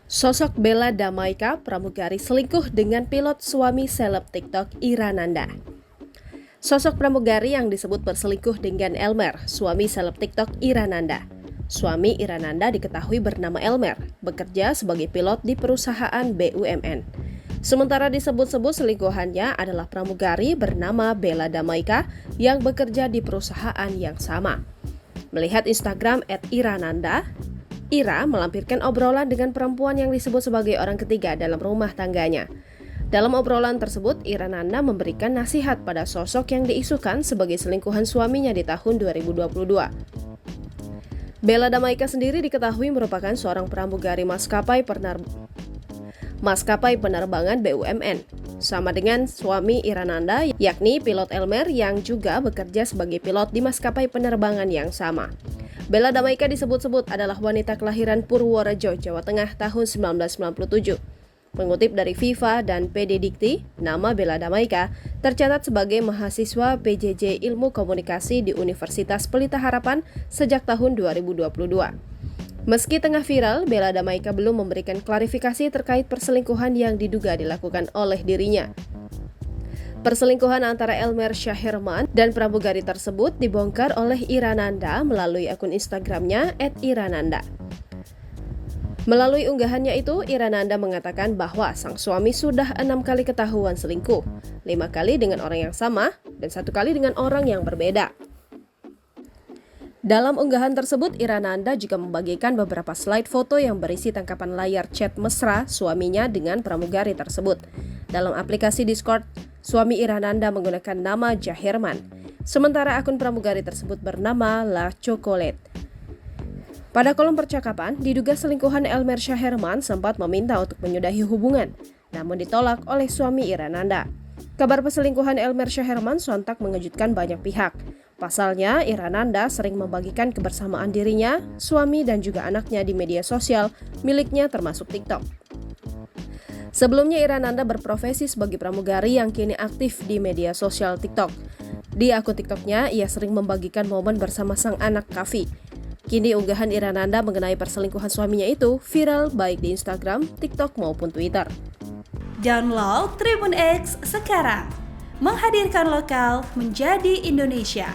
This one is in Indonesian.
Sosok Bella Damaika pramugari selingkuh dengan pilot suami seleb TikTok Ira Nanda. Sosok pramugari yang disebut berselingkuh dengan Elmer, suami seleb TikTok Ira Nanda. Suami Ira Nanda diketahui bernama Elmer, bekerja sebagai pilot di perusahaan BUMN. Sementara disebut-sebut selingkuhannya adalah pramugari bernama Bella Damaika yang bekerja di perusahaan yang sama. Melihat Instagram @irananda, Ira melampirkan obrolan dengan perempuan yang disebut sebagai orang ketiga dalam rumah tangganya. Dalam obrolan tersebut, Ira Nanda memberikan nasihat pada sosok yang diisukan sebagai selingkuhan suaminya di tahun 2022. Bella Damaika sendiri diketahui merupakan seorang pramugari maskapai penerbangan BUMN, sama dengan suami Ira Nanda, yakni pilot Elmer yang juga bekerja sebagai pilot di maskapai penerbangan yang sama. Bella Damaika disebut-sebut adalah wanita kelahiran Purworejo, Jawa Tengah tahun 1997. Mengutip dari FIFA dan PD Dikti, nama Bella Damaika tercatat sebagai mahasiswa PJJ Ilmu Komunikasi di Universitas Pelita Harapan sejak tahun 2022. Meski tengah viral, Bella Damaika belum memberikan klarifikasi terkait perselingkuhan yang diduga dilakukan oleh dirinya. Perselingkuhan antara Elmer Syahirman dan pramugari tersebut dibongkar oleh Ira Nanda melalui akun Instagramnya @irananda. Melalui unggahannya itu, Ira Nanda mengatakan bahwa sang suami sudah 6 kali ketahuan selingkuh, 5 kali dengan orang yang sama, dan 1 kali dengan orang yang berbeda. Dalam unggahan tersebut, Ira Nanda juga membagikan beberapa slide foto yang berisi tangkapan layar chat mesra suaminya dengan pramugari tersebut. Dalam aplikasi Discord, suami Ira Nanda menggunakan nama Jahirman, sementara akun pramugari tersebut bernama La Chocolate. Pada kolom percakapan, diduga selingkuhan Elmer Syahirman sempat meminta untuk menyudahi hubungan, namun ditolak oleh suami Ira Nanda. Kabar perselingkuhan Elmer Syahirman sontak mengejutkan banyak pihak. Pasalnya, Ira Nanda sering membagikan kebersamaan dirinya, suami dan juga anaknya di media sosial miliknya termasuk TikTok. Sebelumnya, Ira Nanda berprofesi sebagai pramugari yang kini aktif di media sosial TikTok. Di akun TikToknya, ia sering membagikan momen bersama sang anak Kavi. Kini unggahan Ira Nanda mengenai perselingkuhan suaminya itu viral baik di Instagram, TikTok maupun Twitter. Download Tribun X sekarang, menghadirkan lokal menjadi Indonesia.